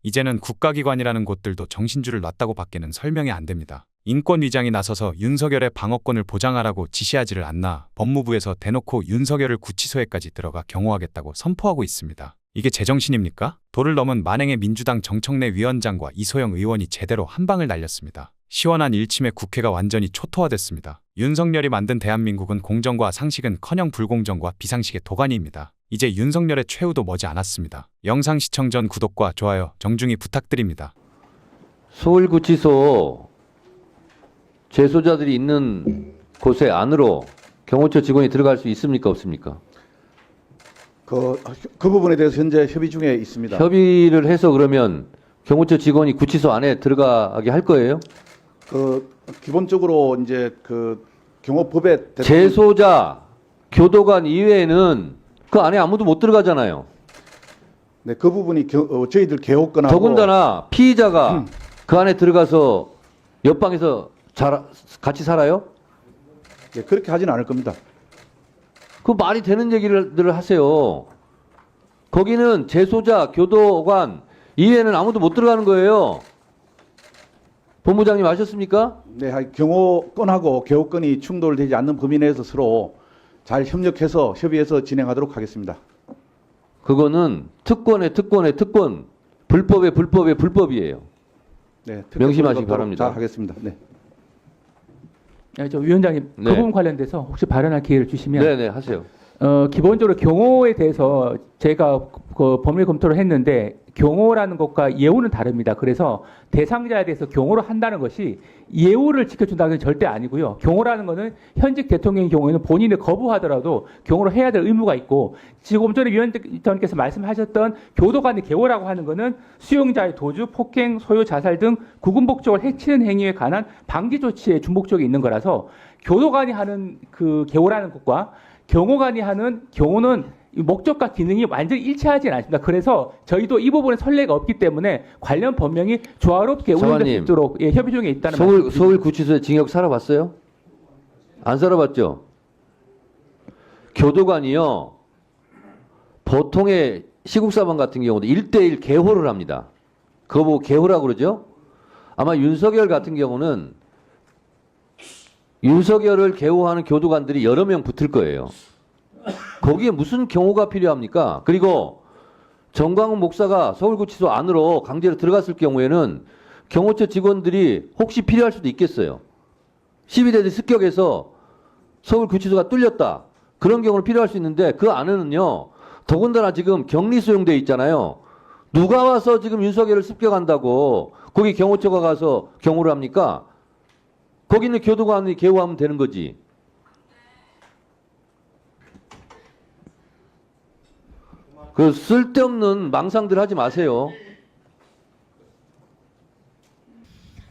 이제는 국가기관이라는 곳들도 정신줄을 놨다고 밖에는 설명이 안 됩니다. 인권위장이 나서서 윤석열의 방어권을 보장하라고 지시하지를 않나 법무부에서 대놓고 윤석열을 구치소에까지 들어가 경호하겠다고 선포하고 있습니다. 이게 제정신입니까? 도를 넘은 만행의 민주당 정청래 위원장과 이소영 의원이 제대로 한 방을 날렸습니다. 시원한 일침에 국회가 완전히 초토화됐습니다. 윤석열이 만든 대한민국은 공정과 상식은커녕 불공정과 비상식의 도가니입니다. 이제 윤석열의 최후도 머지 않았습니다. 영상 시청 전 구독과 좋아요 정중히 부탁드립니다. 서울구치소 재소자들이 있는 곳에 안으로 경호처 직원이 들어갈 수 있습니까? 없습니까? 그 부분에 대해서 현재 협의 중에 있습니다. 협의를 해서 그러면 경호처 직원이 구치소 안에 들어가게 할 거예요? 기본적으로 이제 경호법에 재소자, 교도관 이외에는 그 안에 아무도 못 들어가잖아요. 네, 그 부분이 저희들 개호권하고 더군다나 피의자가 그 안에 들어가서 옆방에서 같이 살아요? 네, 그렇게 하지는 않을 겁니다. 그 말이 되는 얘기를 하세요. 거기는 재소자, 교도관 이외에는 아무도 못 들어가는 거예요. 본부장님 아셨습니까? 네, 경호권하고 개호권이 충돌되지 않는 범위 내에서 서로 잘 협력해서 협의해서 진행하도록 하겠습니다. 그거는 특권의 특권, 불법의 불법이에요. 네, 명심하시기 바랍니다. 잘 하겠습니다. 네. 네, 저 위원장님 네. 그 부분 관련돼서 혹시 발언할 기회를 주시면 네네 하세요. 기본적으로 경호에 대해서 제가 그 법률 검토를 했는데 경호라는 것과 예우는 다릅니다. 그래서 대상자에 대해서 경호를 한다는 것이 예우를 지켜준다는 건 절대 아니고요. 경호라는 것은 현직 대통령의 경우에는 본인이 거부하더라도 경호를 해야 될 의무가 있고 지금 전에 위원장님께서 말씀하셨던 교도관의 개호라고 하는 것은 수용자의 도주, 폭행, 소요, 자살 등 국은복적을 해치는 행위에 관한 방지 조치에 주목적이 있는 거라서 교도관이 하는 그 개호라는 것과 경호관이 하는 경호는 목적과 기능이 완전히 일치하지는 않습니다. 그래서 저희도 이 부분에 선례가 없기 때문에 관련 법령이 조화롭게 운영될 수 있도록 협의 중에 있다는 말씀. 서울구치소에 징역 살아봤어요? 안 살아봤죠? 교도관이요. 보통의 시국사방 같은 경우도 1대1 개호를 합니다. 그거 보고 개호라고 그러죠? 아마 윤석열 같은 경우는 윤석열을 개호하는 교도관들이 여러 명 붙을 거예요. 거기에 무슨 경호가 필요합니까? 그리고 정광훈 목사가 서울구치소 안으로 강제로 들어갔을 경우에는 경호처 직원들이 혹시 필요할 수도 있겠어요. 12대 습격해서 서울구치소가 뚫렸다. 그런 경우는 필요할 수 있는데 그 안에는요. 더군다나 지금 격리 수용돼 있잖아요. 누가 와서 지금 윤석열을 습격한다고 거기 경호처가 가서 경호를 합니까? 거기 있는 교도관이 개호하면 되는 거지. 그 쓸데없는 망상들 하지 마세요.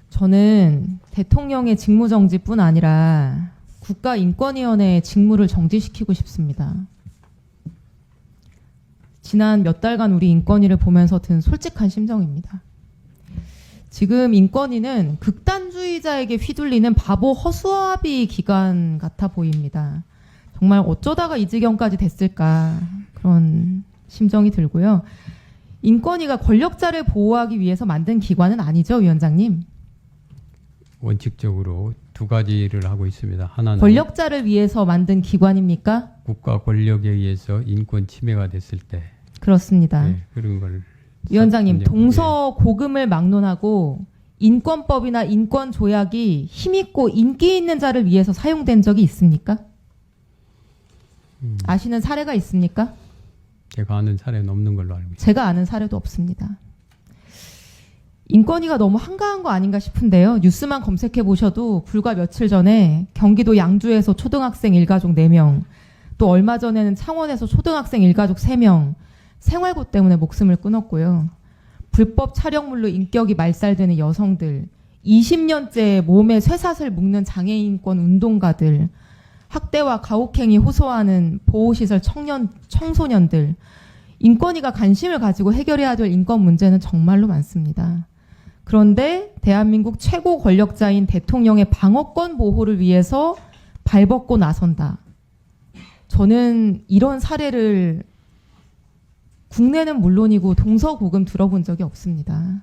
저는 대통령의 직무정지뿐 아니라 국가인권위원회의 직무를 정지시키고 싶습니다. 지난 몇 달간 우리 인권위를 보면서 든 솔직한 심정입니다. 지금 인권위는 극단주의자에게 휘둘리는 바보 허수아비 기관 같아 보입니다. 정말 어쩌다가 이 지경까지 됐을까 그런 심정이 들고요. 인권위가 권력자를 보호하기 위해서 만든 기관은 아니죠, 위원장님? 원칙적으로 두 가지를 하고 있습니다. 하나는 권력자를 위해서 만든 기관입니까? 국가 권력에 의해서 인권 침해가 됐을 때 그렇습니다. 그런 걸 위원장님, 동서고금을 막론하고 인권법이나 인권조약이 힘있고 인기 있는 자를 위해서 사용된 적이 있습니까? 아시는 사례가 있습니까? 제가 아는 사례는 없는 걸로 알고 있습니다. 제가 아는 사례도 없습니다. 인권위가 너무 한가한 거 아닌가 싶은데요. 뉴스만 검색해 보셔도 불과 며칠 전에 경기도 양주에서 초등학생 일가족 4명, 또 얼마 전에는 창원에서 초등학생 일가족 3명 생활고 때문에 목숨을 끊었고요. 불법 촬영물로 인격이 말살되는 여성들, 20년째 몸에 쇠사슬 묶는 장애인권 운동가들, 학대와 가혹행위 호소하는 보호시설 청소년들, 인권위가 관심을 가지고 해결해야 될 인권 문제는 정말로 많습니다. 그런데 대한민국 최고 권력자인 대통령의 방어권 보호를 위해서 발벗고 나선다. 저는 이런 사례를 국내는 물론이고 동서고금 들어본 적이 없습니다.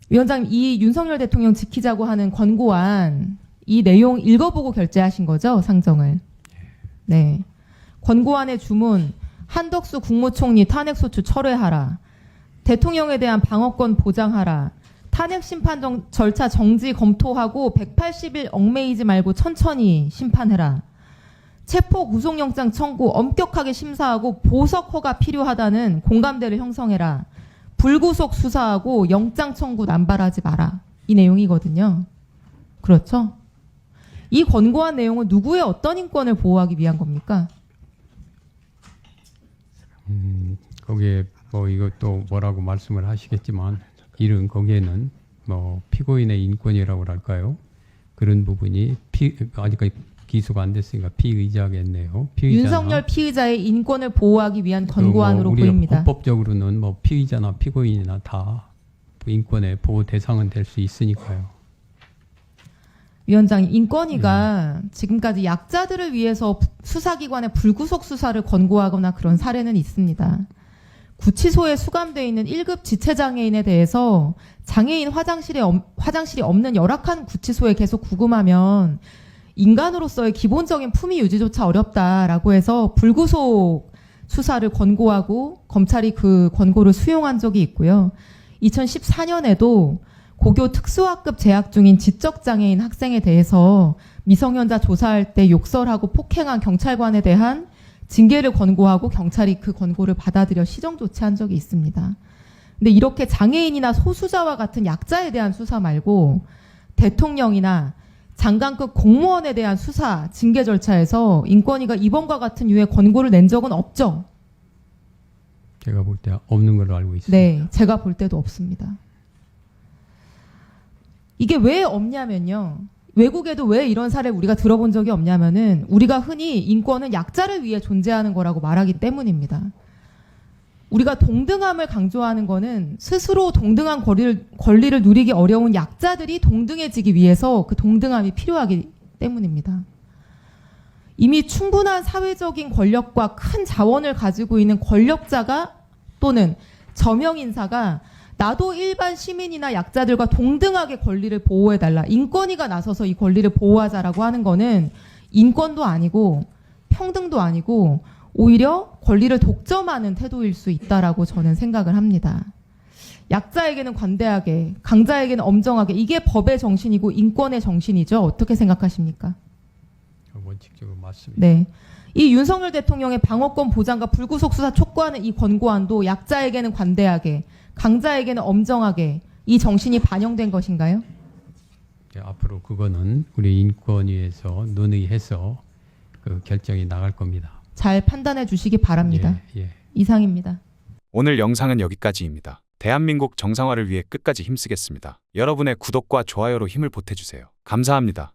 위원장님, 이 윤석열 대통령 지키자고 하는 권고안, 이 내용 읽어보고 결재하신 거죠? 상정을. 네. 권고안의 주문, 한덕수 국무총리 탄핵소추 철회하라. 대통령에 대한 방어권 보장하라. 탄핵 심판 절차 정지 검토하고 180일 얽매이지 말고 천천히 심판해라. 체포 구속영장 청구 엄격하게 심사하고 보석 허가 필요하다는 공감대를 형성해라. 불구속 수사하고 영장 청구 남발하지 마라. 이 내용이거든요. 그렇죠? 이 권고한 내용은 누구의 어떤 인권을 보호하기 위한 겁니까? 거기에 뭐 이것도 뭐라고 말씀을 하시겠지만 이런 거기에는 뭐 피고인의 인권이라고 할까요? 그런 부분이 아직까지 기소가 안 됐으니까 피의자겠네요. 피의자나 윤석열 피의자의 인권을 보호하기 위한 권고안으로 우리가 보입니다. 헌법적으로는 뭐 피의자나 피고인이나 다 인권의 보호 대상은 될 수 있으니까요. 위원장님, 인권위가 지금까지 약자들을 위해서 수사기관의 불구속 수사를 권고하거나 그런 사례는 있습니다. 구치소에 수감되어 있는 1급 지체장애인에 대해서 장애인 화장실이 없는 열악한 구치소에 계속 구금하면 인간으로서의 기본적인 품위 유지조차 어렵다라고 해서 불구속 수사를 권고하고 검찰이 그 권고를 수용한 적이 있고요. 2014년에도 고교 특수학급 재학 중인 지적장애인 학생에 대해서 미성년자 조사할 때 욕설하고 폭행한 경찰관에 대한 징계를 권고하고 경찰이 그 권고를 받아들여 시정 조치한 적이 있습니다. 근데 이렇게 장애인이나 소수자와 같은 약자에 대한 수사 말고 대통령이나 장관급 공무원에 대한 수사, 징계 절차에서 인권위가 이번과 같은 유의 권고를 낸 적은 없죠? 제가 볼 때 없는 걸로 알고 있습니다. 네, 제가 볼 때도 없습니다. 이게 왜 없냐면요. 외국에도 왜 이런 사례 우리가 들어본 적이 없냐면은 우리가 흔히 인권은 약자를 위해 존재하는 거라고 말하기 때문입니다. 우리가 동등함을 강조하는 거는 스스로 동등한 권리를 누리기 어려운 약자들이 동등해지기 위해서 그 동등함이 필요하기 때문입니다. 이미 충분한 사회적인 권력과 큰 자원을 가지고 있는 권력자가 또는 저명인사가 나도 일반 시민이나 약자들과 동등하게 권리를 보호해달라. 인권위가 나서서 이 권리를 보호하자라고 하는 거는 인권도 아니고 평등도 아니고 오히려 권리를 독점하는 태도일 수 있다라고 저는 생각을 합니다. 약자에게는 관대하게, 강자에게는 엄정하게, 이게 법의 정신이고 인권의 정신이죠. 어떻게 생각하십니까? 원칙적으로 맞습니다. 네. 이 윤석열 대통령의 방어권 보장과 불구속 수사 촉구하는 이 권고안도 약자에게는 관대하게, 강자에게는 엄정하게 이 정신이 반영된 것인가요? 네, 앞으로 그거는 우리 인권위에서 논의해서 그 결정이 나갈 겁니다. 잘 판단해 주시기 바랍니다. 예. 이상입니다. 오늘 영상은 여기까지입니다. 대한민국 정상화를 위해 끝까지 힘쓰겠습니다. 여러분의 구독과 좋아요로 힘을 보태주세요. 감사합니다.